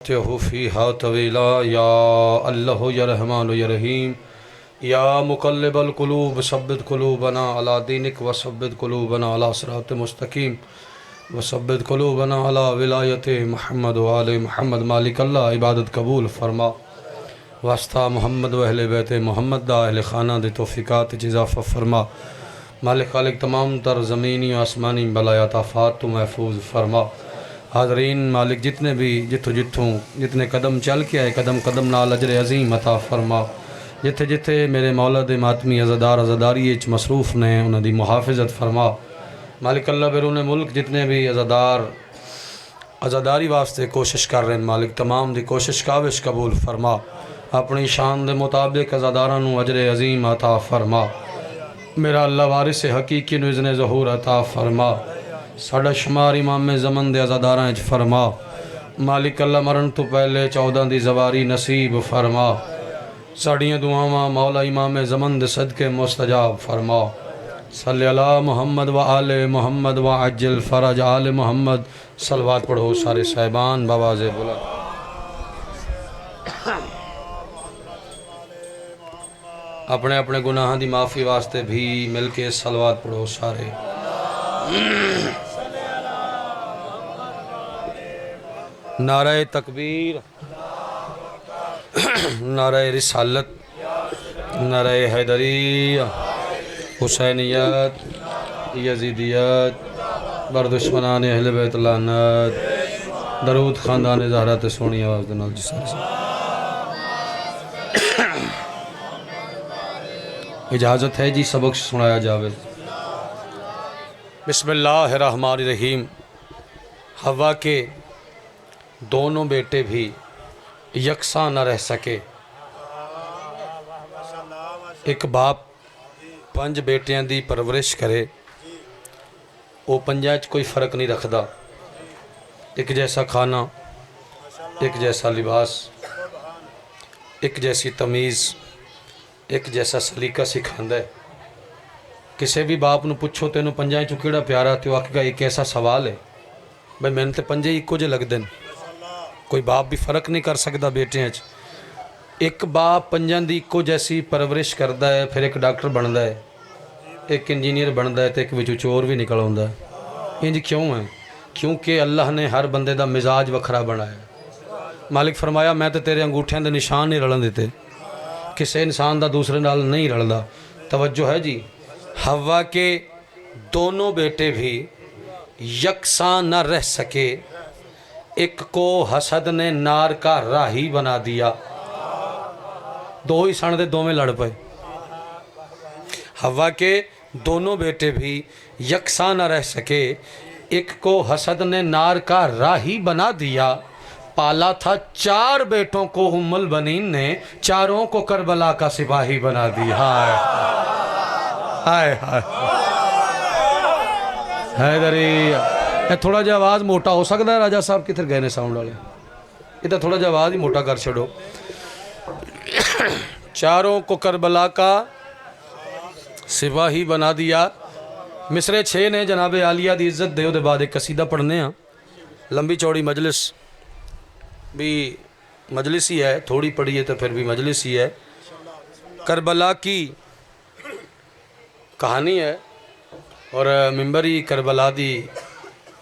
फ़ीहा तवीला या अल्लाह या रहमान या रहीम या मुक़ल्लिबल क़ुलूब सब्बित क़ुलूबना अला दीनिक व सब्बित क़ुलूबना अला सिरात मुस्तकीम व सब्बित क़ुलूबना अला विलायत मोहम्मद व आले मोहम्मद मालिक अल्लाह इबादत कबूल फरमा वास्ता मोहम्मद व अहले बैत मोहम्मद दा अहले खाना दे तौफ़ीक़ात इज़ाफ़ा फरमा मालिक खालिक तमाम तर ज़मीनी आसमानी बलायात आफ़ात तो महफूज फरमा। हाज़रीन मालिक जितने भी जितने कदम चल के आए कदम कदम नाल अजर अज़ीम अता फरमा। जिथे जिथे मेरे मौला दे मातमी अज़ादार अज़ादारी मसरूफ़ ने उन्हां दी मुहाफ़िज़त फरमा। मालिक अल्लाह बैरून मुल्क जितने भी अज़ादार अज़ादारी वास्ते कोशिश कर रहे हैं मालिक तमाम दी कोशिश काविश कबूल फरमा। अपनी शान दे मुताबिक अज़ादारां नूं अजर अज़ीम अता फरमा। मेरा अल्लाह वारिस हकीकी नूं इज़्ने ज़हूर अता फरमा। साडा शुमार इमाम ज़मन दे अज़ादारां च फरमा। मालिक अल्लाह मरण तो पहले 14 दी ज़वारी नसीब फरमा। साड़ियाँ दुआवां मौला इमाम ज़मन दे सदके मुस्तजाब फरमा। सल्ले अला मोहम्मद व आले मोहम्मद व अज्जल फ़रज आले मोहम्मद। सलवात पढ़ो सारे साहिबान बावाज़े बुलंद। अपने अपने गुनाह दी माफ़ी वास्ते भी मिल के सलवात पढ़ो सारे। नारे तकबीर, नारे रिसालत, नारे हैदरिया, हुसैनियत, यजीदियत, बरदुश्मनान अहले बैत लानत, दरूद खानदान ज़हरा ते सोहनी आवाज़ दे नाल जी सारे। इजाज़त है जी सबक सुनाया जावे। बिस्मिल्लाहिर्रहमानिर्रहीम। हवा के दोनों बेटे भी यकसा न रह सके। एक बाप 5 बेटियां दी परवरिश करे, वो 5 च कोई फ़र्क नहीं रखता। एक जैसा खाना, एक जैसा लिबास, एक जैसी तमीज़, एक जैसा सलीका सिखांदा है। किसी भी बाप नूं पुछो तेनों 5 चों किहड़ा प्यारा, तो आखेगा एक ऐसा सवाल है भाई मैंने तो 5 इक्को जे लगदे ने। कोई बाप भी फ़र्क नहीं कर सकता बेटियां च। एक बाप 5 दी इक्को जैसी परवरिश करता है, फिर एक डॉक्टर बनता है, एक इंजीनियर बनता है, तो एक विचों चोर भी निकल आता है। इंज क्यों है? क्योंकि अल्लाह ने हर बंदे का मिजाज वखरा बनाया। मालिक फरमाया मैं तो तेरे अंगूठियां दे निशान नहीं रलन देते, किसी इंसान का दूसरे नाल नहीं रलदा। तवज्जो है जी। हवा के दोनों बेटे भी यकसा न रह सके, एक को हसद ने नार का राही बना दिया। 2 ही सन दे दोवें लड़ पे। हवा के दोनों बेटे भी यकसा न रह सके, एक को हसद ने नार का राही बना दिया। पाला था 4 बेटों को उम्मुल बनीन ने, चारों को करबला का सिपाही बना दिया। हाय हाय हाय हैदरिया। थोड़ा जिहा आवाज़ मोटा हो सकता है राजा साहब? किधर गए ने साउंड वाले? ये तो थोड़ा जिहा आवाज़ ही मोटा कर छोड़ो। चारों को करबला का सिपाही बना दिया। मिसरे 6 ने जनाबे आलिया की इज्जत दे। उसके बाद एक कसीदा पढ़ने हैं। लंबी चौड़ी मजलिस भी मजलिस ही है, थोड़ी पढ़िए तो फिर भी मजलिस ही है। करबला की कहानी है और मिंबर ही करबला की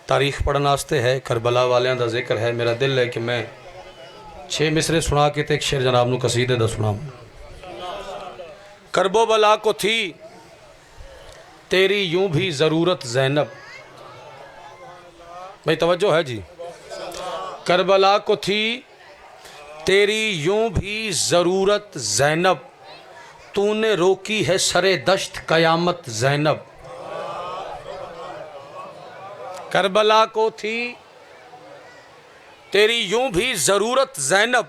तारीख पढ़ने वास्ते है। करबला वालियां दा जिक्र है। मेरा दिल है कि मैं 6 मिसरे सुना के तो एक शेर जनाब नूं कसीदे दा सुनाऊं। करबो बला को थी तेरी यूं भी ज़रूरत ज़ैनब। भाई तवज्जो है जी। करबला को थी तेरी यूं भी ज़रूरत ज़ैनब, तूने रोकी है सरे दश्त क़यामत ज़ैनब। करबला को थी तेरी यूं भी ज़रूरत ज़ैनब,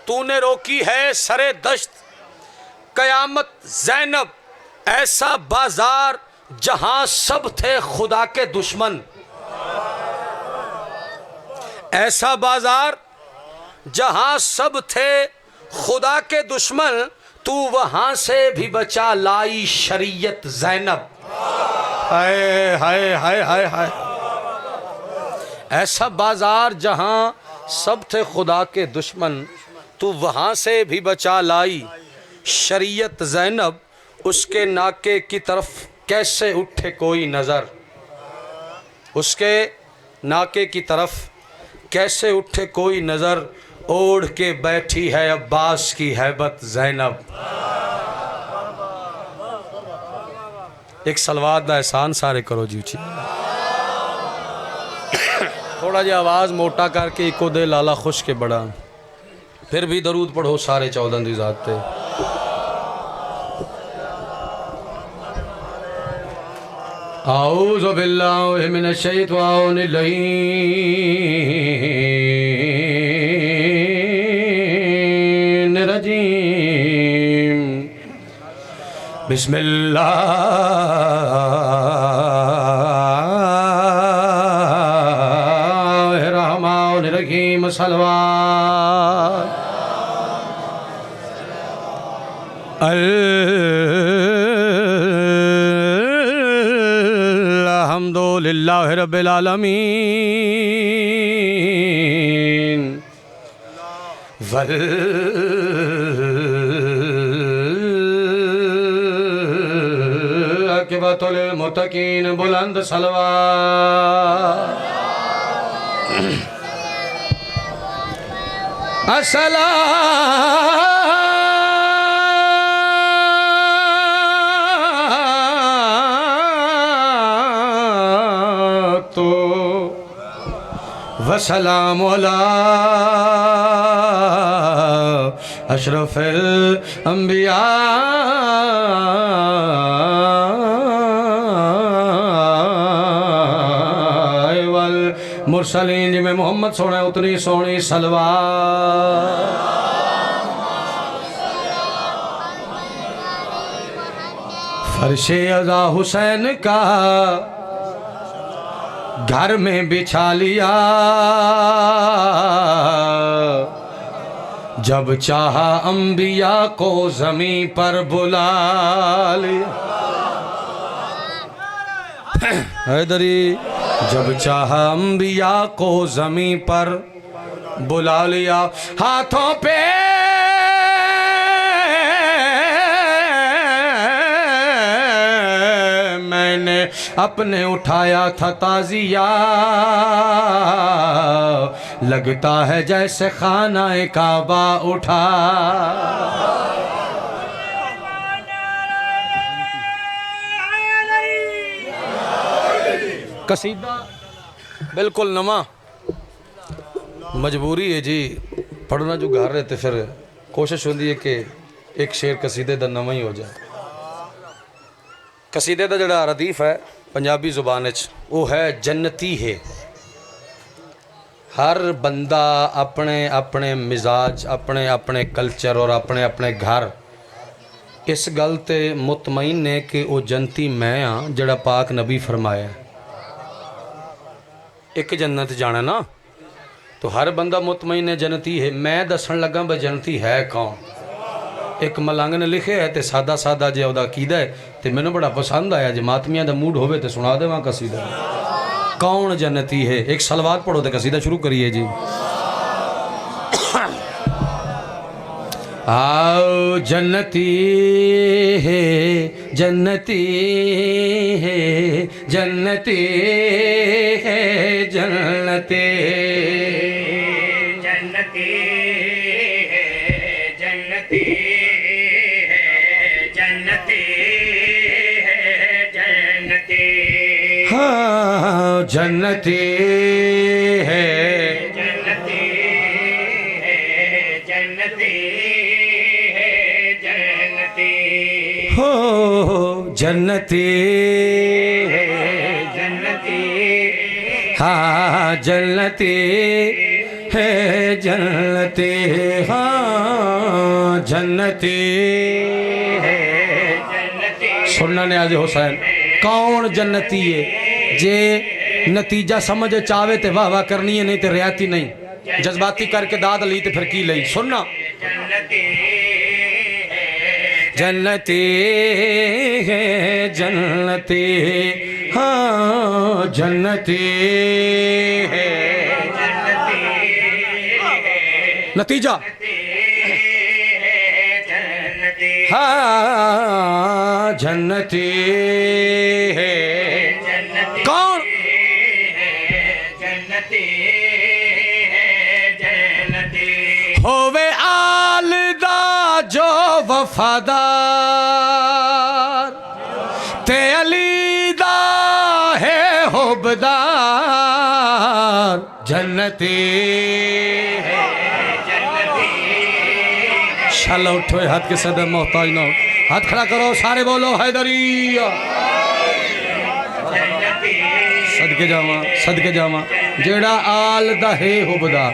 तूने रोकी है सरे दश्त क़यामत ज़ैनब। ऐसा बाजार जहां सब थे खुदा के दुश्मन, ऐसा बाजार जहां सब थे खुदा के दुश्मन, तू वहां से भी बचा लाई शरीयत ज़ैनब। हाय हाय हाय हाय हाय। ऐसा बाजार जहां सब थे खुदा के दुश्मन, तू वहाँ से भी बचा लाई। शरीयत ज़ैनब उसके नाके की तरफ कैसे उठे कोई नज़र, उसके नाके की तरफ कैसे उठे कोई नज़र, ओढ़ के बैठी है अब्बास की हैबत ज़ैनब। एक सलवात दा एहसान सारे करो जी उची। थोड़ा जिहा आवाज़ मोटा करके इको दे लाला खुश के बड़ा, फिर भी दरूद पढ़ो सारे 14 दी ज़ात ते। आऊज़ु बिल्लाहि मिनश शैतानिर रजीम। बिस्मिल्लाहिर्रहमानिर्रहीम। सलवात अल्हम्दुलिल्लाहि रब्बिल आलमीन वल आकिबतुल मुत्तकीन। बुलंद सलवात अस्सलातु वस्सलामु अला अशरफिल अंबिया वल मुरसलीन। जिमें मोहम्मद सोना उतनी सोनी सलवात। फर्शे अज़ा हुसैन का घर में बिछा लिया, जब चाहा अंबिया को ज़मीं पर बुला लिया। हैदरी जब चाहा अंबिया को ज़मीं पर बुला लिया, हाथों पे मैंने अपने उठाया था ताज़िया, लगता है जैसे खाना-ए काबा उठा। कसीदा बिल्कुल नवा, मजबूरी है जी पढ़ना जो घर रहे थे, फिर कोशिश होती है कि एक शेर कसीदे दा नवा ही हो जाए। कसीदे दा जड़ा रदीफ है पंजाबी जुबान वो है जन्नती है। हर बंदा अपने अपने मिजाज, अपने अपने कल्चर और अपने अपने घर इस गल ते मुतमईन ने कि वो जन्नती मैं हाँ जड़ा पाक नबी फरमाया। एक जन्नत जाना ना, तो हर बंदा मुतमईन है जन्नती है। मैं दसन लगा भाई जन्नती है कौन। एक मलंग ने लिखे है तो सादा सादा जो वह अकीदा है तो मैंने बड़ा पसंद आया। जे मातमिया का मूड होवे तो सुना देवां कसीदा। कौन जन्नती है, एक सलवात पढ़ो तो कसीदा शुरू करिए जी। आओ जन्नती है जन्नती है जन्नती है जन्नती जन्नती है जन्नती है जन्नती है जन्नती। हाँ जन्नती है जन्नती है जन्नती है जन्नती। हो जन्नती है जन्नती हाँ जन्नती है जन्नती। हाँ जन्नती है। जन्नती। सुनना ने आज हुसैन कौन जन्नती है। जे नतीजा समझ चावे तो वाह वाह करनी है, नहीं तो रियाती नहीं। जज्बाती करके दाद ली तो फिर की लई। सुनना जन्नती जन्नती है जन्नती। हाँ जन्नती है नतीजा जन्नती हाँ जन्नती है जन्नती कौन जन्नती जन्नती होवे आलदा जो वफादार ते अलीदा है होबदार जन्नती है शाला उठो हाथ के सदर मोहताज ना हो। हाथ खड़ा करो सारे बोलो हैदरिया सदके जावा जेड़ा आलदा है होबदार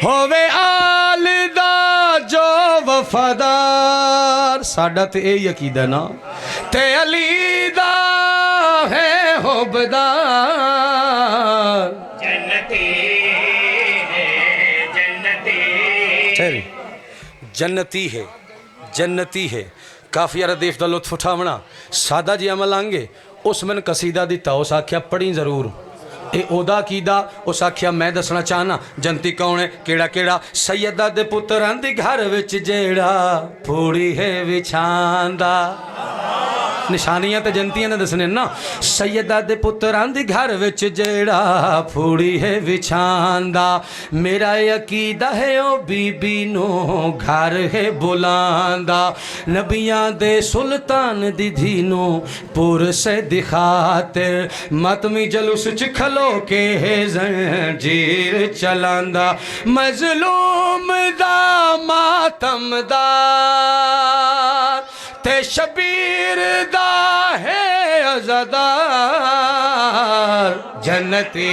होवे आलदा जो वफादार साडा ते यही अकीदा ना ते अलीदा है होबदार जन्नती ठहरे जन्नती है काफिया रदीफ का लुत्फ उठावना सादा जी अमल आंगे उस मैंने कसीदा दिता उस आख्या पढ़ी जरूर ये ओदा कीदा उस आख्या मैं दसना चाहना जनती कौन है केड़ा केड़ा सैयदा दे पुत्रां दे घर विच जेड़ा पूड़ी है विछांदा निशानियां तो जनतियां ने दसने ना सैयदा दे पुत्रां दे घर विच जेड़ा पूड़ी है विछांदा मेरा अकीदा है ओ बीबी नो घर है बुलांदा नबियां दे सुल्तान दी धीनो पुर से दिखातिर मतमी जलूस च खलो के है जंजीर चलांदा मजलूम दा मातमदार ते शबीर दा है अज़ादार जन्नती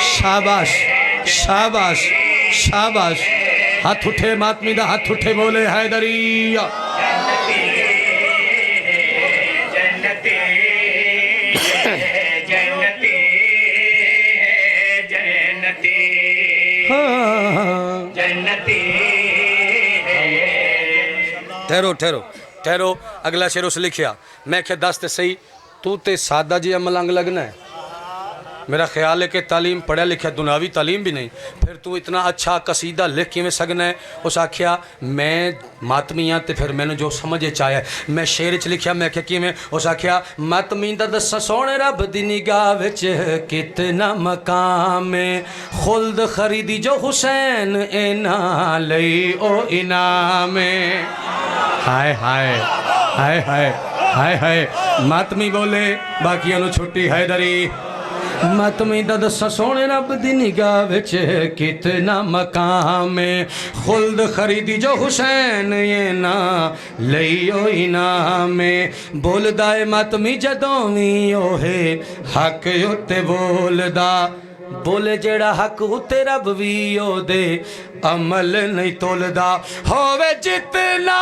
शाबाश शाबाश शाबाश हाथ उठे मातमी दा हाथ उठे बोले हैदरिया ठहरो ठहरो ठहरो अगला शेर उस लिखिया मैं क्या दस ते सही तू ते सादा जी मलंग लगना है मेरा ख्याल है कि तालीम पढ़ा लिखा दुनियावी तालीम भी नहीं फिर तू इतना अच्छा कसीदा लिख किमें सकना है उस आख्या मैं मातमी हाँ तो फिर मैंने जो समझ आया मैं शेर च लिखिया मैं क्या किमें उस आख्या मातमी दा दसा सोने रब दी निगाह विच कितना मकाम है खुल्द खरीदी जो हुसैन इना लई ओ इनाम हाय हाय हाय हाय हाय हाय मातमी बोले बाकियों नु छुट्टी हैदरी मातमी दा दसा सोने रब दी निगाह विच कितना मकाम खुल्द खरीदी जो हुसैन ये ना लियो इनाम बोलदा है मातमी जदों भी ओहे हक उत्ते बोलदा बोले जेड़ा हक उत्ते रब भी ओदे अमल नहीं तोलदा होवे जितना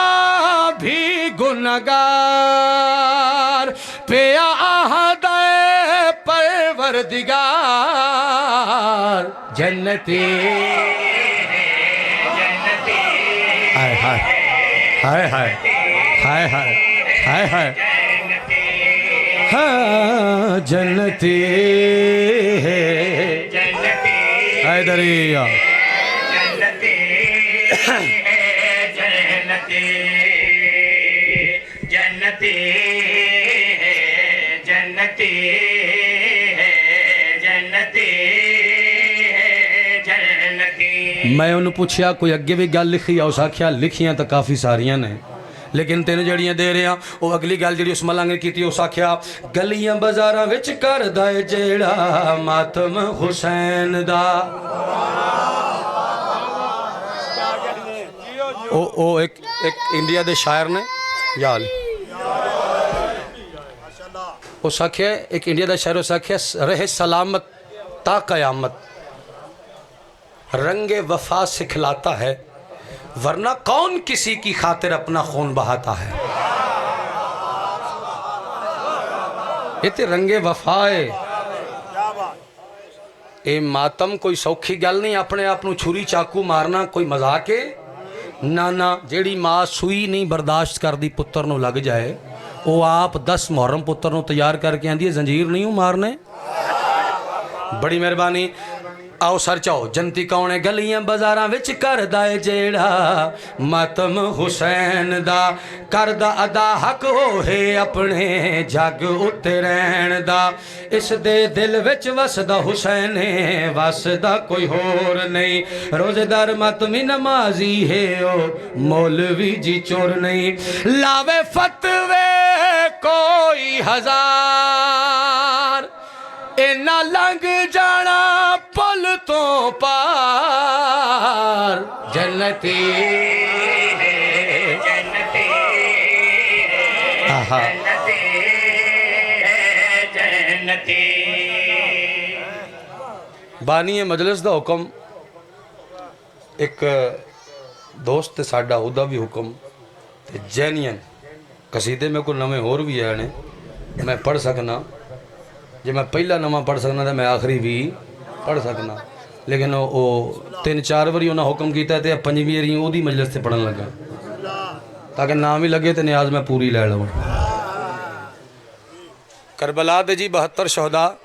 भी गुनहगार पिया आहदा परवरदिगार जन्नती हाय हाय हाय हाय हाय हाय हाय हाय हाँ जन्नती है हैदरिया जन्नती जन्नती जन्नती जन्नती मैं उन्हें पूछया कोई अगे भी गल लिखी आ उस आख्या लिखियां तो काफ़ी सारिया ने लेकिन तेन जड़ियाँ दे रहे वो अगली गल जी उस मलंग ने की उस आख्या गलियां बाजारां विच करदा है जेड़ा मातम हुसैन दा ओ एक इंडिया दे शायर ने याल उस आख्या एक इंडिया का शायर उस आख्या रहे सलामत ता कयामत रंगे वफा सिखलाता है वरना कौन किसी की खातिर अपना खून बहाता है ये तो रंगे वफा है ये मातम कोई सौखी गल नहीं अपने आप को छुरी चाकू मारना कोई मजाक है ना ना जेड़ी माँ सुई नहीं बर्दाश्त करती पुत्र नूं लग जाए वो आप 10 मुहर्रम पुत्र नूं तैयार करके आंदी है जंजीर नहीं हूँ मारने। बड़ी मेहरबानी। आओ सर चाओ जनती कौन है गलियां बाजारां विच करदा है जेड़ा मातम हुसैन दा करदा अदा हक होए अपने जग उत्ते रहन दा। इस दे दिल विच वसदा हुसैन वसदा कोई होर नहीं। रोजेदार मातमी नमाजी है ओ मौलवी जी चोर नहीं। लावे फतवे कोई हजार इना लंघ जाना पुल तो पार जन्नती जन्नती आहा जन्नती जन्नती। बानी मजलिस दा हुक्म एक दोस्त साडा उदा भी हुक्म ते जैनियन कसीदे में को नवे होर भी आए ने मैं पढ़ सकना। जे मैं पहला नवा पढ़ सकना तो मैं आखिरी भी पढ़ सकना। लेकिन वो 3-4 बारी उन्हें हुक्म किया तो 5वीं बारी वो मजलिस से पढ़न लगा ताकि नाम ही लगे तो न्याज मैं पूरी लै लवां। करबला दे जी 72 शहदा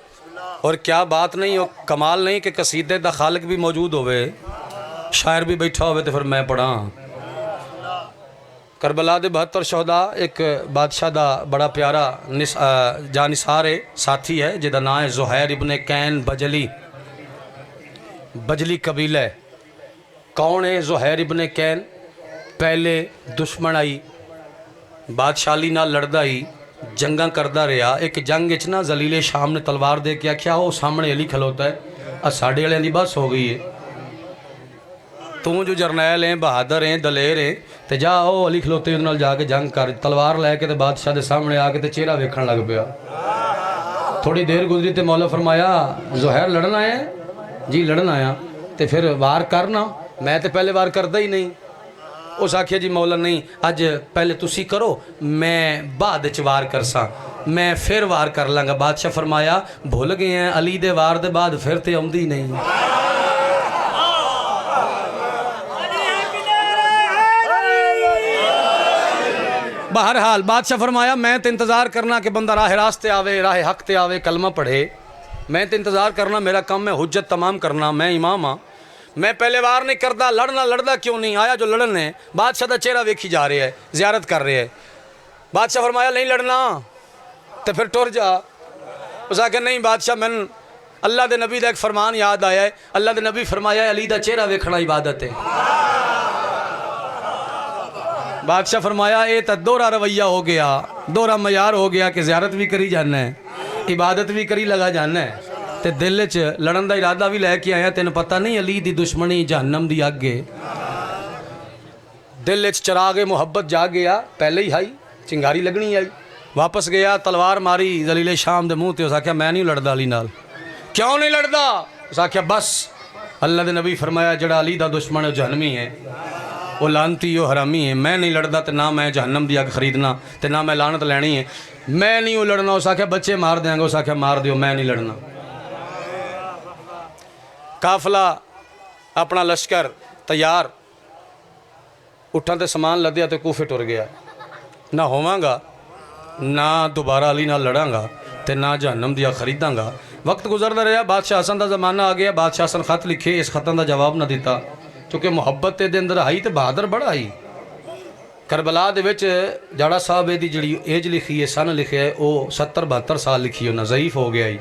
और क्या बात नहीं हो कमाल नहीं कि कसीदे दा खालिक भी मौजूद होवे शायर भी बैठा होवे तो फिर मैं पढ़ा। करबला दे 72 शहदा एक बादशाह दा बड़ा प्यारा जानिसार है साथी है जिहदा नाम है ज़ुहैर इब्ने कैन बजली। बजली कबीला है। कौन है ज़ुहैर इब्ने कैन? पहले दुश्मन आई बादशाही नाल लड़दा ही जंगा करदा रहा। एक जंग इच ना जलीले शाम ने तलवार दे के आख्या वो सामने अली खलोता है आ साडे वालियां दी बस हो गई है तू जो जरनैल है बहादुर है दलेर है तो जा ओ अली खलोते उहदे नाल जाके जंग कर। तलवार लैके तो बादशाह के सामने आके तो चेहरा वेखण लग पिया। थोड़ी देर गुजरी तो मौला फरमाया ज़ुहैर लड़न आया? जी लड़न आया। तो फिर वार करना? मैं तो पहले वार करता ही नहीं। उस आखिया जी मौला नहीं अज पहले तुसी करो मैं बाद च वार करसा मैं फिर वार कर लाँगा। बादशाह फरमाया भुल गए हैं अली दे वार दे बाद फिर तो आउंदी नहीं। बहरहाल बादशाह फरमाया मैं तो इंतज़ार करना कि बंदा राह रास्ते आवे राह हक ते आवे कलमा पढ़े। मैं तो इंतज़ार करना मेरा काम है हुज्जत तमाम करना। मैं इमाम हाँ मैं पहले वार नहीं करता। लड़ना लड़दा क्यों नहीं आया जो लड़न है बादशाह का चेहरा वेखी जा रहा है ज़ियारत कर रहे है। बादशाह फरमाया नहीं लड़ना तो फिर टुर जा। उस आके नहीं बादशाह मैंने अल्लाह के नबी का एक फरमान याद आया है। अल्लाह के नबी फरमाया अली का चेहरा वेखना इबादत है। बादशाह फरमाया ये तो दोहरा रवैया हो गया दोहरा मयार हो गया कि ज़ियारत भी करी जाना है इबादत भी करी लगा जाना है तो दिल च लड़न का इरादा भी लैके आया। तेन पता नहीं अली दी दुश्मनी जहन्नम दी अग है। दिल च चराग मुहब्बत जा गया पहले ही आई चिंगारी लगनी आई। वापस गया तलवार मारी जलीले शाम के मुँह ते उस आख्या मैं नहीं लड़दा अली नाल। क्यों नहीं लड़दा? उस आख्या बस अल्लाह के नबी फरमाया जड़ा अली दा दुश्मन जहन्नमी है वो लानती वो हरामी है। मैं नहीं लड़दा तो ना मैं जहन्नम दी अग खरीदना तो ना मैं लानत लैनी है। मैं नहीं वो लड़ना। उस आख्या बच्चे मार देंगे। उस आख्या मार दियो मैं नहीं लड़ना। काफला अपना लश्कर तैयार उठा तो समान लद्या तो कूफे टुर गया। ना होवांगा ना दोबारा अली नाल लड़ांगा तो ना जहन्नम दिया खरीदांगा। वक्त गुजरता रहा बादशाह हसन का जमाना आ गया। बादशाह हसन खत लिखे इस खतन का जवाब ना दिता क्योंकि मुहब्बत दे अंदर आई तो बहादुर बड़ा आई। करबला दे विच जाड़ा साहब दी जिहड़ी एज लिखी है सन लिखे है वो 70-72 साल लिखी है ज़ईफ हो गया ही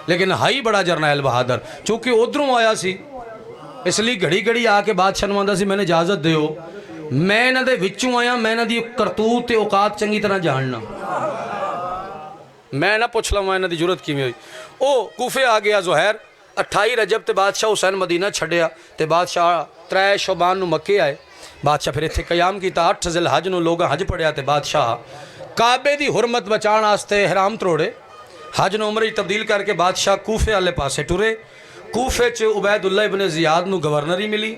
लेकिन हाई बड़ा जरनैल बहादुर चूँकि उधरों आया सी इसलिए घड़ी घड़ी आके बादशाह नूं आंदा सी मैंने इजाजत दिओ मैं इन्हां दे विचों आया मैं इन्हां दी करतूत ते औकात चंगी तरह जानना मैं ना पुछ लवां इन्हां दी जरूरत किवें होई। ओ कूफे आ गया ज़ुहैर 28 रजब ते बादशाह हुसैन मदीना छड्डिया ते बादशाह 3 शोबान नूं मक्के आए। बादशाह फिर इत्थे कयाम किया 8 ज़िल हज नूं लोग हज पढ़िया ते बादशाह काबे दी हुरमत बचाण वास्ते हराम त्रोड़े हज नूं उमरे तब्दील करके बादशाह कूफे वाले पासे टुरे। कूफे च उबैदुल्ला इब्ने ज़ियाद नूं गवर्नरी मिली।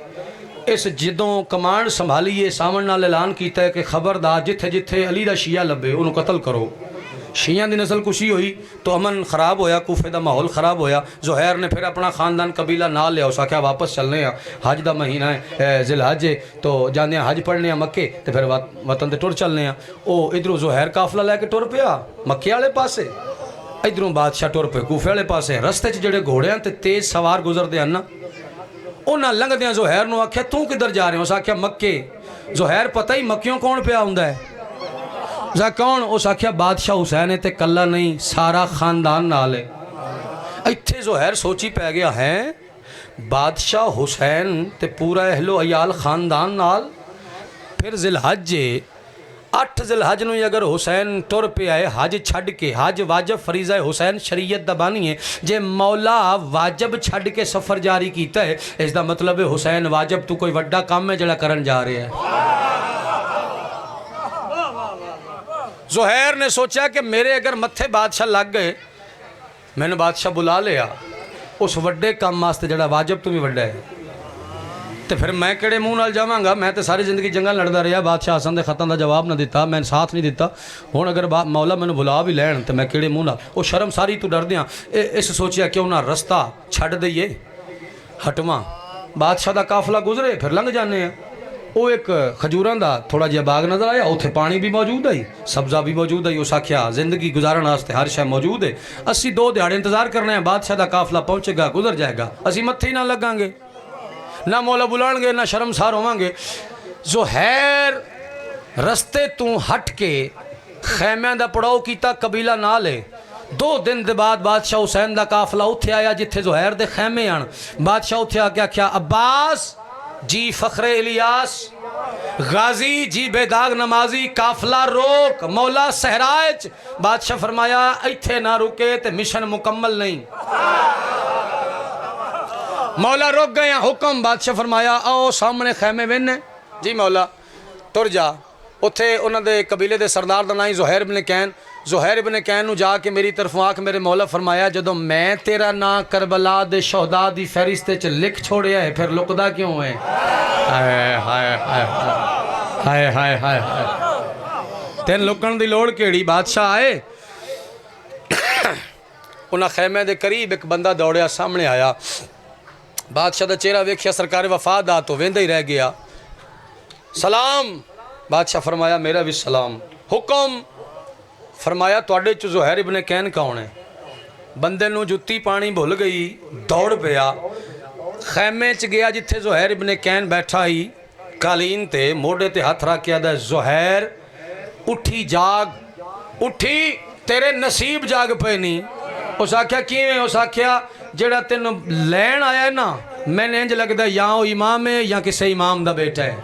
इस जिदों कमांड संभालीए सामण नाल ऐलान किया कि खबरदार जिथे जिथे अली दा शिया लभे उन्होंने कतल करो। शियां दी नस्ल कुशी हुई तो अमन खराब होया, कूफे का माहौल खराब होया। ज़ुहैर ने फिर अपना खानदान कबीला नाल लिया, उस आख्या वापस चलने आ, हज का महीना है, जिलहज है, तो जाने हज पढ़ने मक्के तो फिर वतन ते टुर चलने आ। ओ इधरों ज़ुहैर काफला लैके टुर पिया मक्के वाले पासे, इधरों बादशाह टुर पे कूफे वाले पासे। रस्ते च जेड़े घोड़ियां ते तेज सवार गुजरते हैं ना, उन्हें लंघद्या ज़ुहैर नूं आख्या तू किधर जा रहे हो? उस आख्या मक्के। ज़ुहैर पता ही मक्कियों कौन पिया हुंदा है? जा कौन? उस आख्या बादशाह हुसैन है, ते कला नहीं सारा खानदान नाल है। इत्थे ज़ुहैर सोची पै गया है बादशाह हुसैन ते पूरा अहलो अयाल खानदान नाल। फिर जिलहज 8 जिलहज नूं अगर हुसैन तुर पे आए हज छड़ के, हज वाजब फरीज़ा है, हुसैन शरीयत दा बानी है, जे मौला वाजब छड़ के सफ़र जारी किया है, इसका मतलब है हुसैन वाजब तू कोई वड्डा काम है जड़ा करन जा रहा है। ज़ुहैर ने सोचा कि मेरे अगर मत्थे बादशाह लग गए, मैंने बादशाह बुला लिया उस वड्डे काम वास्ते जड़ा वाजब तो भी वड्डा है, तो फिर मैं किहड़े मूँह नाल जावांगा? मैं तो सारी जिंदगी जंगा लड़दा रहा, बादशाह हसन के खतां का जवाब ना दिता, मैं साथ नहीं दिता। हुण अगर मौला मैंने बुला भी लैन तो मैं किहड़े मूँह नाल? वो शर्म सारी तू डरदियाँ इस सोचिया क्यों ना रस्ता छड्ड दईए, हटवां, बादशाह का काफला गुजरे फिर लंघ जाने हैं। वो एक खजूरां दा थोड़ा जिहा बाग नज़र आया, उत्थे पानी भी मौजूद है, सब्ज़ा भी मौजूद है। उस आख्या जिंदगी गुजारन वास्ते हर शय मौजूद है, असी 2 दिहाड़े इंतजार करने हैं, बादशाह का काफला पहुँचेगा गुजर जाएगा, असी मत्थे ही ना लगांगे, ना मौला बुलाएंगे, ना शर्मसार होवांगे। ज़ुहैर रस्ते तू हट के खैमियां दा पड़ाव कीता, कबीला नाल है। 2 दिन के बाद बादशाह हुसैन का काफला उत्थे आया जिथे ज़ुहैर दे खैमे आन। बादशाह उत्थे आके आख्या अब्बास जी फ़ख्रे इलियास, गाजी जी बेदाग नमाजी, काफला रोक, मौला सहराज। बादशाह फरमाया इत्थे ना रुके तो मिशन मुकम्मल नहीं। मौला रुक गए, हुक्म। बादशाह फरमाया आओ सामने खैमे वेने। जी मौला। तुर जा। उत्थे उन्होंने कबीले के सरदार का नाम ही ज़ुहैर इब्न कैन। ज़ुहैर इब्न कैन नूं जाके मेरी तरफों आख मेरे मौला फरमाया जदों मैं तेरा नाम करबला दे शहदा दी फहरिस्त च लिख छोड़िया है फिर लुकदा क्यों है? हाय हाय हाय हाय हाय हाय हाय, तेन लुकण दी लोड़ केड़ी? बादशाह आए, उन्हें खैमे दे करीब एक बंदा दौड़िया सामने आया। बादशाह का चेहरा वेख्या सरकार वफाद आ तो वेंदा ही रह गया। सलाम। बादशाह फरमाया मेरा भी सलाम। हुक्म। फरमाया तुहाडे च ज़ुहैर इब्न कैन कौन है? बंदे नूं जुत्ती पानी भुल गई, दौड़ पिया, खैमे च गया जिथे ज़ुहैर इब्न कैन बैठा ही, कालीन ते मोढ़े ते हथ रख के आदा ज़ुहैर उठी जाग, उठी तेरे नसीब जाग पे नहीं। उस आख्या किवें? उस आख्या जेड़ा तेन लैन आया है ना, मैंने इंज लगता या वो इमाम है या किसी इमाम का बेटा है,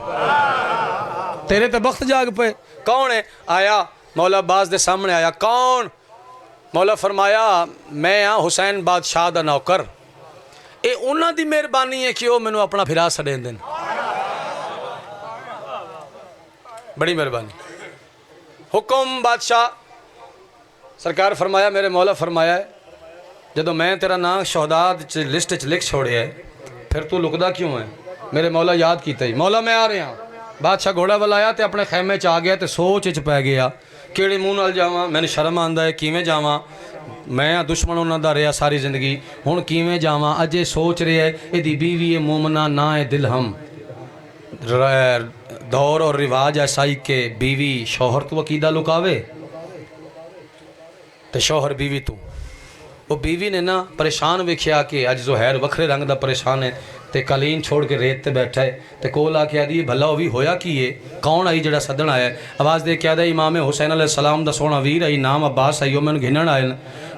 तेरे तो बख्त जाग पे। कौन है? आया मौला अब्बास के सामने आया। कौन? मौला फरमाया मैं हाँ हुसैन बादशाह का नौकर, ये उन्हों की मेहरबानी है कि वह मैनू अपना फिरा छड़े दिन, बड़ी मेहरबानी। हुक्म बादशाह। सरकार फरमाया मेरे मौला फरमाया जदों मैं तेरा नाम शहदाद लिस्ट च लिख छोड़िया है फिर तू लुकदा क्यों है? मेरे मौला याद किया ही, मौला मैं आ रहा। बादशाह घोड़ा वाला आया तो अपने खैमे च आ गया तो सोच च पै गया किहड़े मूँह नाल जावां, मैंने शर्म आंदा है किवें जावां, मैं दुश्मन उन्हां दा रहा सारी जिंदगी, हुण किवें जावां? अजे सोच रहा है इहदी बीवी है मोमना ना है दिलहम, दौर और रिवाज ऐसा ही कि बीवी शौहर तू अकीदा लुकावे तो शौहर बीवी तू। वो बीवी ने ना परेशान वेख्या कि अज ज़ुहैर वखरे रंग का परेशान है तो कालीन छोड़ के रेत ते बैठा है तो कोल आके आदि भला वो भी होया कि ये कौन आई जड़ा सदन आया? आवाज़ दे के आदा इमाम हुसैन अलैहिस्सलाम दा सोहना वीर आई, नाम अब्बास आई, मैंने घिनण आए,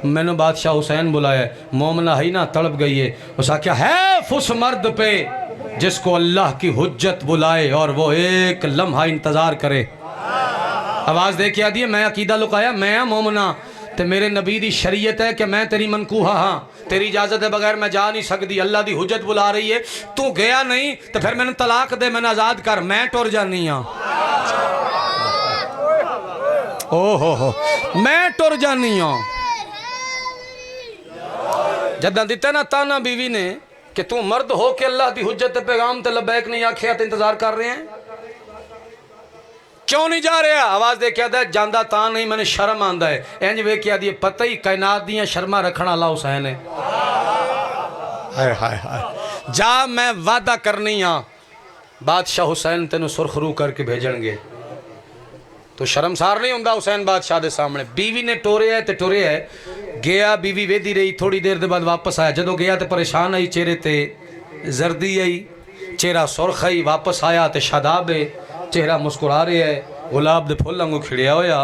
मैंने बादशाह हुसैन बुलाया, मोमना ही ना तड़प गई है। उस आख्या है फुस मर्द पे जिसको अल्लाह की हुज्जत बुलाए और वो एक लम्हा इंतज़ार करे। आवाज़ दे के आदि मैं अकीदा लुकाया, मैं मोमना तो मेरे नबी दी शरीयत है कि मैं तेरी मनकूहा हाँ, तेरी इजाज़त के बगैर मैं जा नहीं सकती, अल्लाह की हुज्जत बुला रही है, तू गया नहीं तो फिर मैंने तलाक दे, मैंने आज़ाद कर, मैं टुर जानी हाँ। ओ हो मैं टुर जानी हाँ। जदा दिता ना ताना बीवी ने कि तू मर्द हो के अल्लाह की हुज्जत पैगाम ते लबैक नहीं आखिया तो इंतजार कर रहे हैं। क्यों नहीं जा रहा? आवाज़ दे क्या जांदा तां नहीं, मैंने शर्म आंदा है। इंज वेख्या दी पता ही कायनात दियां शर्मा रखण वाला हुसैन है। हाय हाय हाय। जा मैं वादा करनी हाँ बादशाह हुसैन तेनों सुरखरू करके भेजणगे। तो शर्मसार नहीं होंदा हुसैन बादशाह के सामने। बीवी ने टोरिया है तो टुरिया है गया। बीवी वेदी रही, थोड़ी देर के बाद वापस आया। जदों गया तो परेशान आई, चेहरे ते जर्दी आई, चेहरा सुरख आई। वापस आया तो शादाब है, चेहरा मुस्कुरा रहा है, गुलाब दे फुल वांगू खिड़िया होया।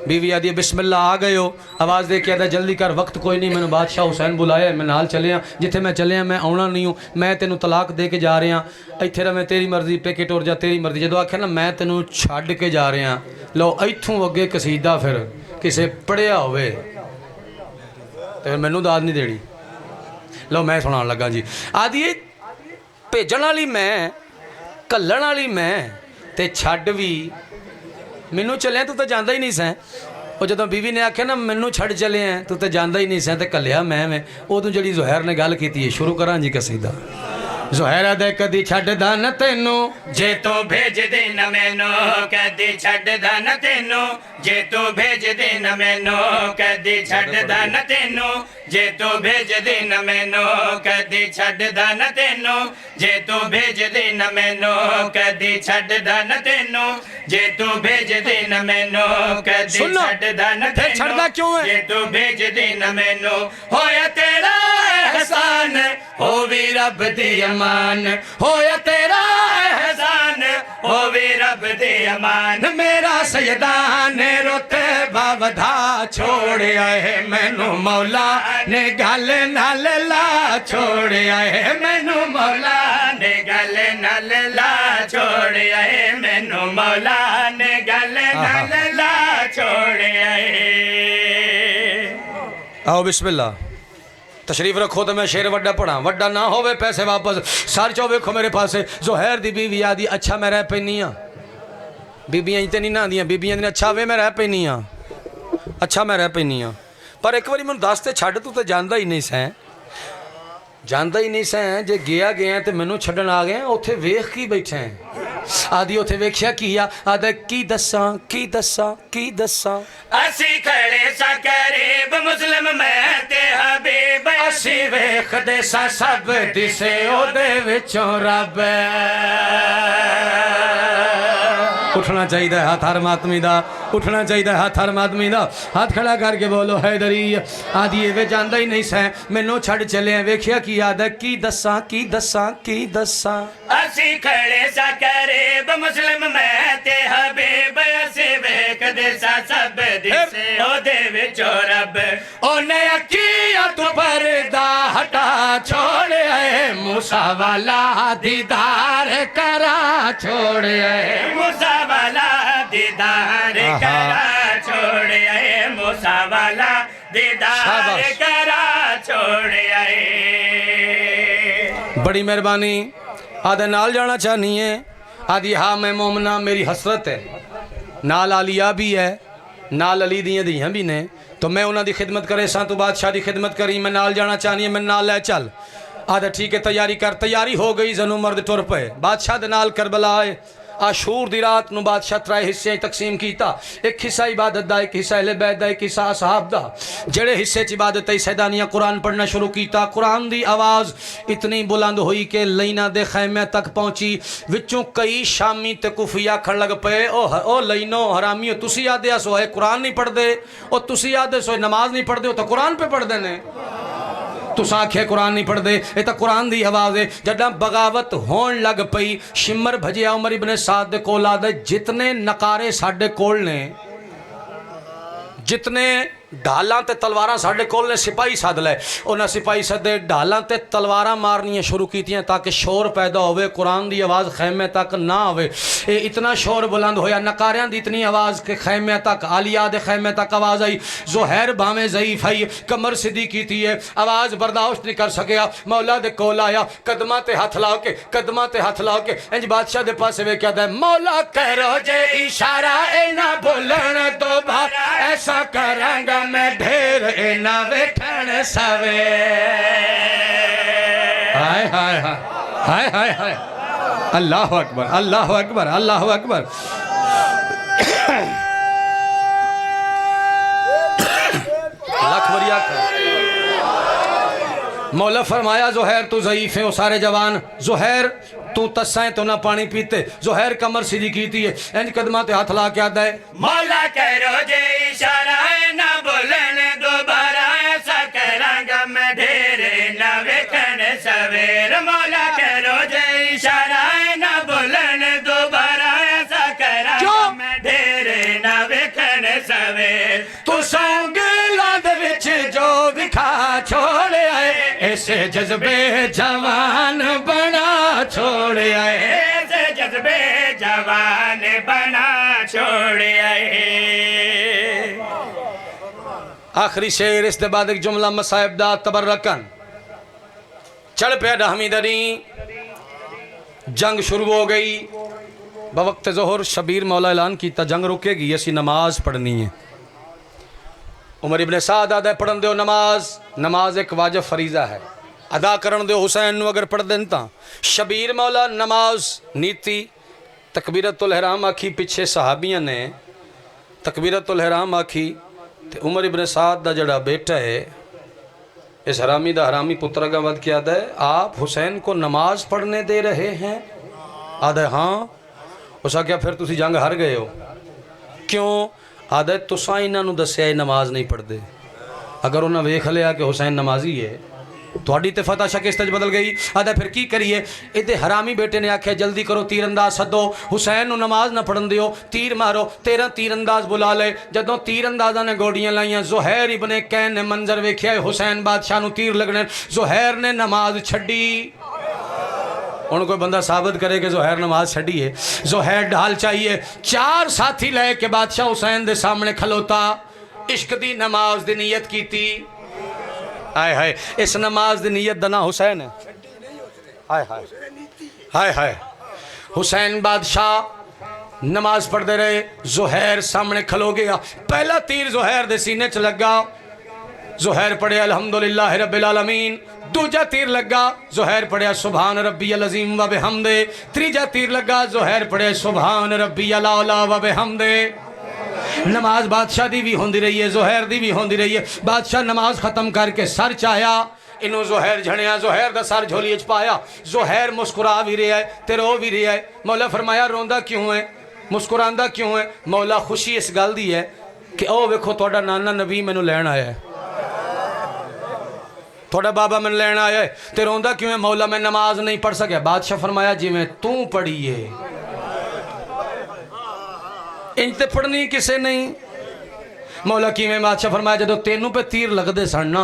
बीवी आदि बिस्मिल्लाह आ गए हो। आवाज़ दे के जल्दी कर, वक्त कोई नहीं, मैंने बादशाह हुसैन बुलाया, मैं नाल चलिया। जिथे मैं चलिया मैं आना नहीं हूँ, मैं तेनों तलाक दे के जा रहा, इत्थे रह तेरी मर्जी, पेके टुर जा तेरी मर्जी। जो आख्या ना मैं तेनों छड्ड के जा रहा, लो इत्थों अगे कसीदा फिर किसे पढ़िया होवे तो मैनू दाद नहीं देनी। लो मैं सुनान लगा जी। आदि भेजण वाली मैं, घल्लण वाली मैं, ते छड्ड भी मैनू चलिया, तू तो जाता ही नहीं सैं। और जो बीवी ने आख्या ना मैनू छड्ड चले हैं, तू तो जाता ही नहीं सैं, तो घल्लिया मैं उदों जी ज़ुहैर ने गल की है। शुरू करा जी कसीदा। ज़ुहैर दे कदी छड्डदा न तेनू, जे तू भेज दे न मैनू, कदी छड्डदा न तेनू। जे तू भेज दे न मैनू, कदी छड्डदा न तेनू। जे तू भेज दे न मैनू, कदी छड्डदा न तेनू। जे तू भेज दे न मैनू, कदी छड्डदा न तेनू। जे तू भेज दे न मैनू, कदी छड्डदा न तेनू। छड्डदा क्यों है? जे तू भेज दे न मैनू, होया तेरा एहसान, हो भी रब दी अमान। होया तेरा एहसान, हो भी रब दी अमान। मेरा सैयदान रोते बावधा छोड़ आए, मैनू मौला ने गल नाल ला छोड़ आए। मैनू मौला ने गल नाल ला छोड़ आए, मैनू मौला ने गल नाल ला छोड़ आए। आओ बिस्मिल्लाह, तशरीफ रखो तो मैं शेर वड्डा पढ़ा। वड्डा ना होवे पैसे वापस। सर चो वेखो मेरे पास। ज़ुहैर दी बीवी आदि अच्छा मैं रह पैनी हाँ। बीबियां इतने नहीं ना आदियां, बीबियां ने अच्छा वे मैं रह पैनी हाँ, अच्छा मैं रह पैनी हाँ। पर एक बारी मैं दस ते छड्ड, तू तो जांदा ही नहीं सैं, जांदा ही नहीं सैं। जे गया गया तो मैनू छड्डण आ गया, उत्थे वेख की बैठे आदि। उत्थे वेख्या की आ आदा की दस्सां की दस्सां की दस्सां। असी खड़े सा करीब मुस्लिम मैं ते हबीब। असी वेखदे सा सब दिसे ओदे विचों रब। उठना चाहिए हाथ हर मातमी दा, उठना चाहिए हाथ हर मातमी दा। हाथ खड़ा करके बोलो हैदरी। आदि वे जांदा ही नहीं सै, मैनू छड्ड चले। वेख्या की आदा की दस्सां की दस्सां की दस्सां। असी खड़े सा करीब मुस्लिम मैं ते हबीब। असी वेखदे सा सब दिसे ओदे विचों रब। ओने अखियां तो पर्दा हटा छोड़ आए, मूसा वाला दीदार करा छोड़ आए। मूसा वाला दीदार करा छोड़ आए। मूसा वाला दीदार करा छोड़ आए। बड़ी मेहरबानी। आदे नाल जाना चाहनी है। आदि हाँ मैं मोमना, मेरी हसरत है। नाल आलिया भी है, नाल अली दियाँ दियाँ भी ने, तो मैं उन्होंने दी खिदमत करे सा, तू बादशाह की खिदमत करी। मैं नाल जाना चाहनी है, मैं नाल लै चल। आदा ठीक है तैयारी कर। तैयारी हो गई, जनु मर्द टुर पे बादशाह दे नाल करबला आए। आशूर दी रात नूं बादशाह 3 हिस्से तकसीम कीता। एक हिस्सा इबादत दा, एक हिस्सा अहले बैत दा, एक हिस्सा असहाब दा। जेड़े हिस्से च इबादत है सैदानियां कुरान पढ़ना शुरू कीता। कुरान दी आवाज़ इतनी बुलंद हुई कि लईना दे खैमे तक पहुंची। विचों कई शामी ते कुफी आखण लग पे, ओ लईनो हरामियो, तुसी आदे सो है कुरान नहीं पढ़दे, ओ तुसी आदे सो नमाज नहीं पढ़दे, हो तो कुरान पे पढ़दे ने। तुस आखे कुरान नहीं पढ़ते, ये तो कुरान की आवाज़ है। जदा बगावत होन लग पई, शिमर भजिया उमर इब्ने साद दे कोल आदे, जितने नकारे साडे कोल ने, जितने ढालां ते तलवारां साडे कोल ने, सिपाही सद लै। उन्हें सिपाही सदे, ढालां ते तलवारां मारनियां शुरू कीतियां ताकि शोर पैदा होवे, कुरान की आवाज़ खैमे तक ना आवे। ये इतना शोर बुलंद होया, नकारियां दी इतनी आवाज़ के खैमे तक, आलिया दे खैमे तक आवाज़ आई। ज़ुहैर भावें ज़ईफ़ आई, कमर सीधी कीती है, आवाज़ बर्दाश्त नहीं कर सकिया। मौला दे कोल आया, कदमां ते हथ ला के, कदमां ते हथ ला के इंज बादशाह दे पासे वेख्या दा, मौला करो जे इशारा, ए ना बोलन दोबारा, ऐसा करांगा मैं ढेर इना वेठण सवे। हाय हाय हाय हाय हाय हाय, अल्लाह अकबर अल्लाह अकबर अल्लाह अकबर। मौला फरमाया ज़ुहैर तू ज़ईफ़ है, वो सारे जवान ज़ुहैर तू तस्सा तो ना पानी पीते। ज़ुहैर कमर सीधी कीती है, इंज कदमा ते हाथ ला के आता है मौला करो जे इशारा है ना बोलन दोबारा, ऐसा करांगा मैं ढेरे ना वेखन सवेर। मौला करो जे इशारा है ना बोलन दोबारा, ऐसा करांगा मैं ढेरे ना वेखन सवेर। तू सौंगला दे विच जो विखा छोड़ आए, ऐसे जज्बे जवान बना छोड़ आए, ऐसे जज्बे जवान बना छोड़ आए। आखिरी शेर इस दे बाद एक जुमला मसाइब दा तबर्रकन चढ़ पे रहमी दरी। जंग शुरू हो गई बवक्त ज़ोहर। शबीर मौला ऐलान किया जंग रुकेगी, असी नमाज पढ़नी है। उमर इब्ने साद आदा पढ़न दो नमाज, नमाज एक वाजिब फरीज़ा है, अदा करन दो हुसैन नू अगर पढ़ देन तां। शबीर मौला नमाज नीति तकबीरतुल इहराम आखी, पिछे सहाबियां ने तकबीरतुल इहराम आखी, ते उमर इब्ने साद दा जड़ा बेटा है इस हरामी दा हरामी पुत्र का वध किया है, आप हुसैन को नमाज पढ़ने दे रहे हैं? आदा हाँ। उसा क्या फिर तुसी जंग हार गए हो? क्यों? आदा तुसा इन्हों दसिया नमाज नहीं पढ़ते, अगर उन्हें वेख लिया कि हुसैन नमाजी है थोड़ी तो फतह शकिस्त बदल गई। आदा फिर की करिए? ये हरामी बेटे ने आख्या जल्दी करो तीरंदाज सदो, हुसैन नू नमाज ना पढ़न दियो, तीर मारो। 13 तीरंदाज बुला ले। जदों तीरंदाजा ने गोडियां लाइया, ज़ुहैर इब्ने कैन ने मंजर वेख्या हुसैन बादशाह नू तीर लगने, ज़ुहैर ने नमाज छड़ी। हुण कोई बंदा साबित करे कि ज़ुहैर नमाज छड़ी है? ज़ुहैर ढाल चाहिए। 4 साथी लैके बादशाह हुसैन दे सामने खलोता, इश्क दी नमाज दी नीयत कीती। हाय हाय, इस नमाज दी नीयत दा ना हुसैन है। हाय हाय हाय हाय। हुसैन बादशाह नमाज पढ़ते रहे, ज़ुहैर सामने खलो गया। पहला तीर ज़ुहैर दे सीने च लगा, ज़ुहैर पढ़े अल्हम्दुलिल्लाह रब्बिल आलमीन। दूजा तीर लगा, ज़ुहैर पढ़े सुभान रब्बियल अज़ीम व बिहम्दे। तीजा तीर लगा, ज़ुहैर पढ़े सुभान रब्बियल आला व बिहम्दे। नमाज बादशाह दी भी होंदी रही है, ज़ुहैर दी भी होंदी रही है। बादशाह नमाज खत्म करके सर चाया, इनू ज़ुहैर झड़िया, ज़ुहैर दा सर झोली च पाया। ज़ुहैर मुस्कुरा भी रहा है ते रो भी रहा है। मौला फरमाया रोंदा क्यों है, मुस्कुरांदा क्यों है? मौला खुशी इस गल दी है कि ओ वेखो तुहाडा नाना नबी मैनू लैण आया है, थोड़ा बाबा मैंने लैण आया है। ते रोंदा क्यों है? मौला मैं नमाज नहीं पढ़ सकिया। बादशाह फरमाया जिवें तू पढ़ी है इंज ते पढ़नी किसे नहीं। मौला किवें? बादशाह फरमाया जदों तेनू पे तीर लगदे सन ना,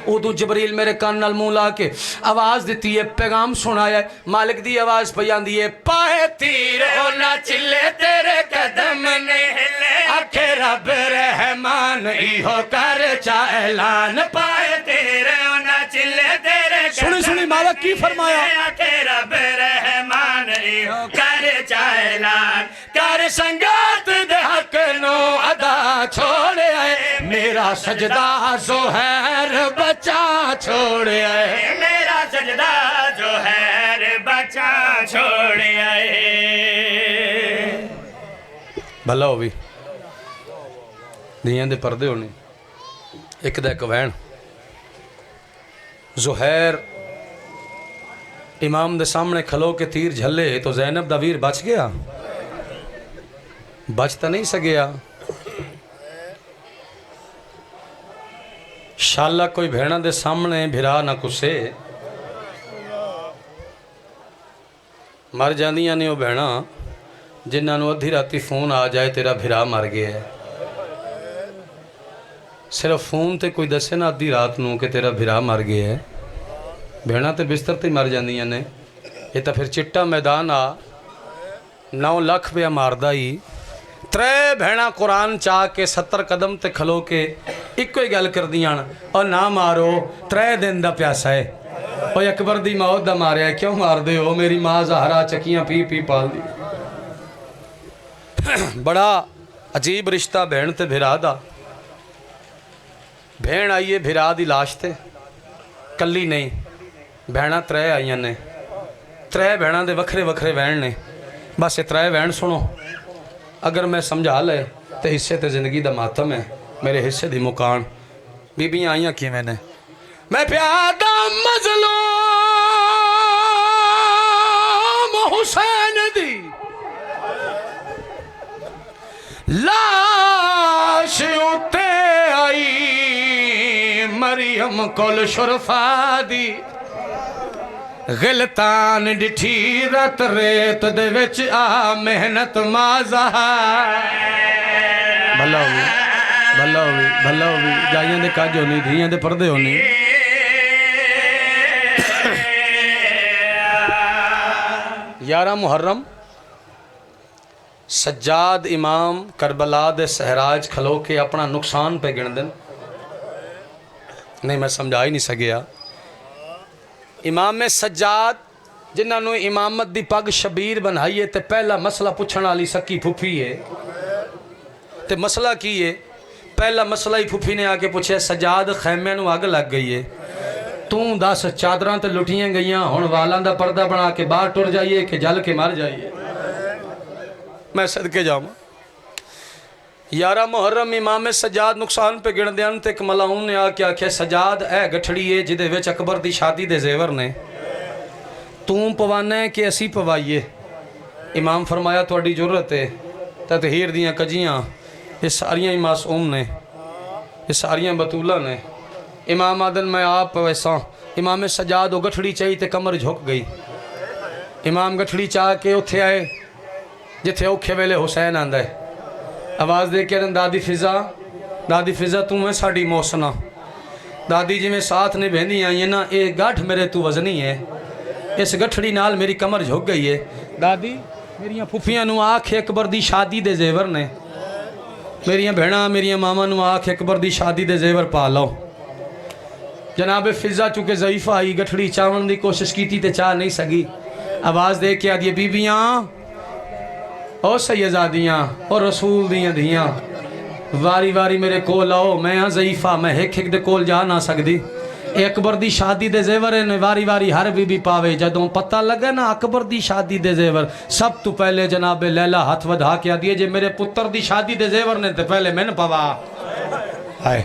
उदू जबरील मेरे कान नाल मुंह ला के आवाज़ दी है, पैगाम सुनाया है। मालिक दी आवाज़ पई आंदी है, पाए तीर ओ ना चिल्ले तेरे कदम ने हिले, आखे रब रहमान इहो कर चा ऐलान। पाए तीर ओ ना चिल्ले तेरे सुनी सुनी मालिक की फरमाया, आखे रब रहमान इहो कर चा ऐलान। कर संगात दे हक नो अदा छोड़ आए, मेरा सजदा ज़ुहैर बचा छोड़ आए, मेरा सजदा ज़ुहैर बचा छोड़ आए। भला हो भी धियां दे पर्दे होने, एक दा एक वैन। ज़ुहैर इमाम दे सामने खलो के तीर झले तो ज़ैनब दा वीर बच गया? बच तो नहीं सकिया। शाला कोई भेड़ा दे सामने भिरा ना कुसे, मर जांदियां ने वो भेड़ा जिन्होंने अद्धी राती फोन आ जाए तेरा भिरा मर गया है। सिर्फ फोन ते कोई दसे ना अद्धी रात नूं कि तेरा भिरा मर गया है, भेड़ा तो बिस्तर ते मर जांदियां ने। ये तो फिर चिट्टा मैदान आ 9 लाख रुपया मारदा ही। 3 भेड़ा कुरान चा के 70 कदम ते खलो के इको ही गल कर दियां, और ना मारो 3 दिन दा प्यासा है। और अकबर दी मौत दा मारिया, क्यों मार दे हो? मेरी माँ ज़हरा चक्कियाँ पी पी पाल दी। बड़ा अजीब रिश्ता भेड़ ते भिरा दा। भेड़ आई है भिरा दी लाश ते, कली नहीं, भैणा 3 आईयां ने। 3 भैणा दे वखरे वखरे वैन ने। बस ये 3 वैन सुनो, अगर मैं समझा ले तो हिस्से तो जिंदगी का मातम है। मेरे हिस्से की मुकान बीबियाँ आईयां किवें ने? मैं प्यादा मजलूम हुसैन दी लाश उत्ते आई मरियम कोल शुरफा दी गिलतान डिठी रत रेत दे विच आ मेहनत माजा भला होवी भला होवी भला होवी जाइयां दे काज होनी धियां दे पर्दे होनी 11 मुहर्रम सज्जाद इमाम करबला दे सहराज खलो के अपना नुकसान पे गिन दिन नहीं मैं समझा ही नहीं सकिया इमाम सज्जाद जिन्होंने इमामत दी पग शबीर बनाई है तो पहला मसला पूछण वाली सकी फुफी है तो मसला की है पहला मसला ही फुफी ने आके पूछा सज्जाद खैमे नूं अग लग गई है तू दस चादरां ते लुटियां गई हुण वालां दा पर्दा बना के बाहर टुर जाइए कि जल के मर जाइए मैं सदके जावां 11 मुहर्रम इमाम सज्जाद नुकसान पे गिण देन ते एक मलाउन ने आके आख्या सज्जाद ए गठड़ी है जिदे विच अकबर दी शादी दे जेवर ने तू पवाना है कि असी पवाइए इमाम फरमाया तुहाडी जुर्रत है तहीर दियां कजियां ये सारियां ही मासूम ने ये सारियां बतूला ने इमाम आदन मैं आप वैसा इमाम सज्जाद वो गठड़ी चाहिए तो कमर झुक गई इमाम गठड़ी चाह के उत्थे आए जिथे औखे वेले हुसैन आंदा है आवाज़ दे के दादी फिजा तू है साड़ी मौसना दादी जिमें साथ ने बहंदी आई है ना ये गठ मेरे तू वजनी है इस गठड़ी नाल मेरी कमर झुक गई है दादी मेरिया फुफियां नू आख अकबर दी शादी दे जेवर ने मेरिया भैणा मेरिया मामा नू आख अकबर दी शादी दे जेवर पा लो जनाब फिजा चूँकि ज़ईफ़ा आई गठड़ी चावन की कोशिश की तो चाह नहीं सकी आवाज़ दे के आदि बीबियाँ और सैयदादियाँ और रसूल दियाँ धियाँ वारी वारी मेरे कोल आओ मैं हाँ ज़ईफ़ा मैं एक दे कोल जा ना सकती अकबर दी शादी दे जेवर ने वारी वारी हर बीबी पावे जदों पता लगे ना अकबर दी शादी दे जेवर सब तो पहले जनाब लैला हाथ वधा के आदि जे मेरे पुत्र दी शादी दे जेवर ने तो पहले मैंने पवा हाय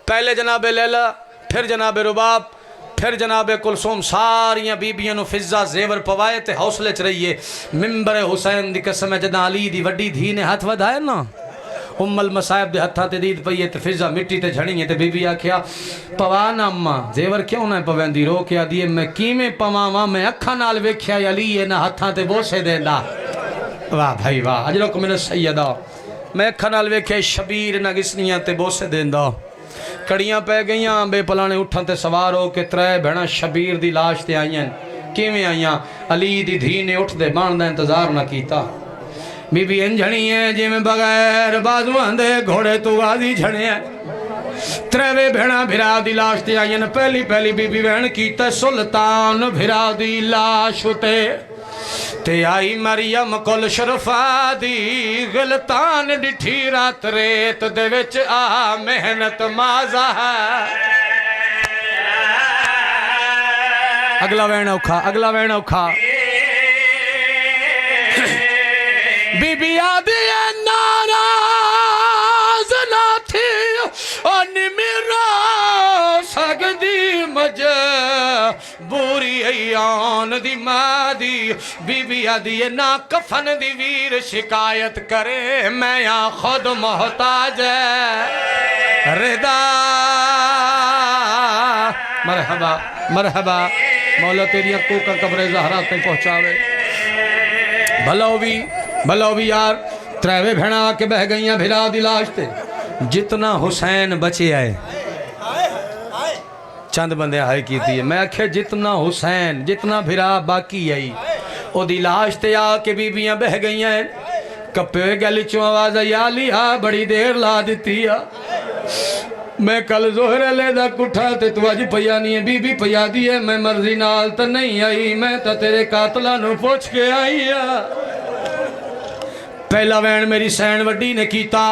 पहले जनाब लैला फिर जनाब रुबाब फिर जनाब कुलसूम सारियां बीबियां फिजा जेवर पवाए तो हौसले च रहिए मिंबर हुसैन दी कसम जदा अली दी वड्डी धी ने हाथ वधाए ना उम्मल मसायब दे हत्था ते दीद पई ते फिजा मिट्टी ते झड़ी ते बीबी आख्या पवा ना अम्मा जेवर क्यों ना पवेंदी रो के आदि मैं किवें पवावां मैं अखा नाल वेख्या अली ना हत्था ते बोसे देंदा वाह भाई वाह अजरो को मेरे सैयदा मैं अखा नाल वेख्या शबीर ना गिसनियां ते बोसे देंदा कड़ियां पै गई बेपलाने उठन ते सवार हो के त्रै भैणा शबीर दी लाश ते आईयां किवें आईयां अली दी धी ने उठदे बाण दा इंतजार ना कीता बीबी इंजणी है जिवें बगैर बाजुआं दे घोड़े तू गाजी झड़े त्रेवे भैणा भिरा दी लाश ते आईयां पहली पहली बीबी बहन कीता सुल्तान भिरा दी लाश ते आई मरियम कोल शरफा दी गलतान डिठी रात रेत दे विच आ मेहनत माजा अगला वैन औखा बीबी आदि नाराज ना थी मेरा सकदी मजे बुरी आन दी मादी बीबी आदि ना कफन दी वीर शिकायत करे मैं या खुद मोहताज रिदा मरहबा मरहबा मौला तेरी अक्कू का कब्र ज़हरा तक पहुँचावे भलो भी यार त्रेवे भेड़ा आके बह गई भिरा दी लाश ते जितना हुसैन बचे आए चंद बंदे हाय की थी मैं आखे जितना हुसैन जितना भिरा बाकी आई ओदी लाश ते आके बीबियां बह गई कप्पे गल चो आवाज आई आली हा बड़ी देर ला दी मैं कल जोहरे लेदा कुठा ते तू अज पिया नहीं है बीबी पिया दी है मैं मर्जी नाल तो नहीं आई मैं तो तेरे कातला नू पुछ के आई पहला वैन मेरी सैन वड्डी ने कीता,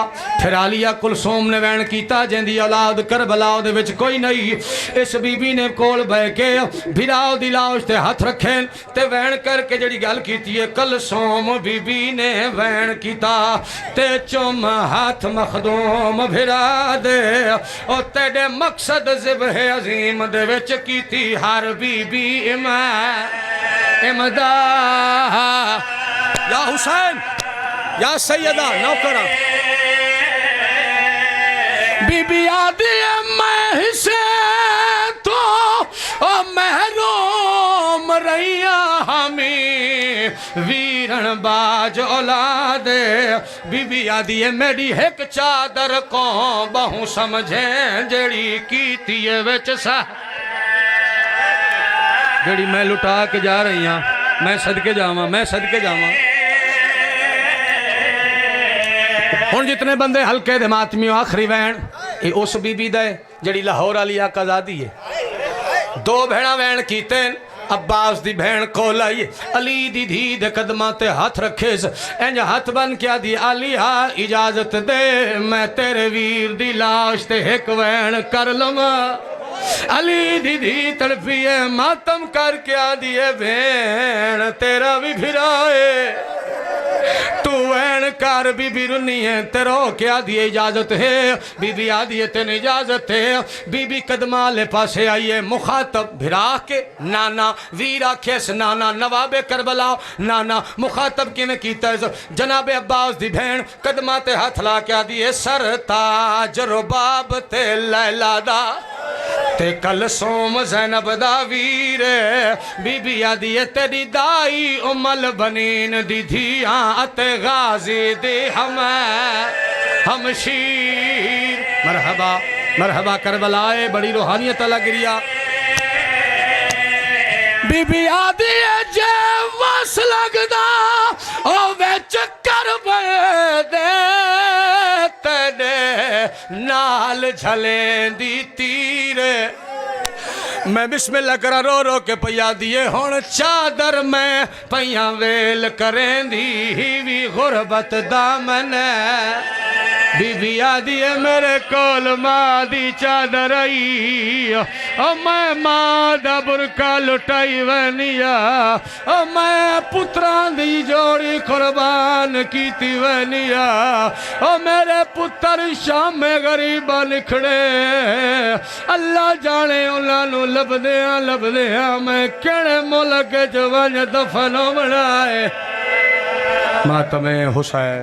फिर आलिया कुलसूम ने वैन कीता, जिंदी औलाद करबला दे विच कोई नहीं। इस बीबी ने कोल बह के भिराओ दी लाश ते हथ रखे ते वैन करके जड़ी गल कीती है। कुलसूम बीबी ने वैन कीता ते चुम हाथ मखदूम भिरा दे ओ तेरे मकसद ज़िब्ह अजीम दे विच कीती हर बीबी इमदा या हुसैन या सैयदा नौकरा। बीबी आदि मैं हिस्से तो ओ महरूम रहिया हमी वीरन बाज औलाद। बीबी आदि मेरी एक चादर को बहु समझे जड़ी कीती विच सा जड़ी मैं लुटा के जा रही हाँ। मैं सदके जावां, मैं सदके जावां। हुण जितने बंदे हल्के दे मातमियों आखिरी वैन ये उस बीबी दे जड़ी लाहौर वाली आकाजादी है। दो भैणा वैन कीते, अब्बास दी भैन कोल आई, अली दी धी दे कदमां ते हाथ रखे, इंज हाथ बन के आदी आलिया इजाजत दे मैं तेरे वीर दी लाश ते एक वैन कर लवां। अली दी धी तड़पिए मातम करके आदी है भैन तेरा भी फिराए तू वैन कर। बीबी रुनी है तेरो क्या दिए इजाजत है। बीबी आदि है तेन इजाजत है। बीबी कदमा ले पासे आइए मुखातब भिरा के नाना वीर आखेस नाना नवाबे करबला नाना मुखातब किवें कीता है। जनाबे अब्बास दी भैन कदमा ते हाथ ला के आदि है सरताज रुबाब ते लैला दा ते कुलसूम ज़ैनब दा वीर। बीबी आदि है तेरी दाई उमल बनीन दी धियां अते गाजी दे हमशीर। मरहबा मरहबा करबलाए बड़ी रूहानियत लग रिया। बीबी आदि है जे वस लगदा ओ विच करबे दे तेरे नाल झलेंदी तीर। मैं बिस्मिल्लाह करा रो रो के पैया दिए हुण चादर मैं पैया वेल करेंदी भी गुरबत दामन। बीबी आदि है मेरे कोल मां दी चादर आई ओ मैं मां दा बुरका लुटाई वनिया ओ मैं पुत्रां दी जोड़ी कुर्बान कीती वनिया ओ मेरे पुत्र शामे गरीबा लिखड़े अल्लाह जाने उन्होंने लभदिया मैं केड़े मुल्क च वंज दफन बनाए। मातमे हुसैन।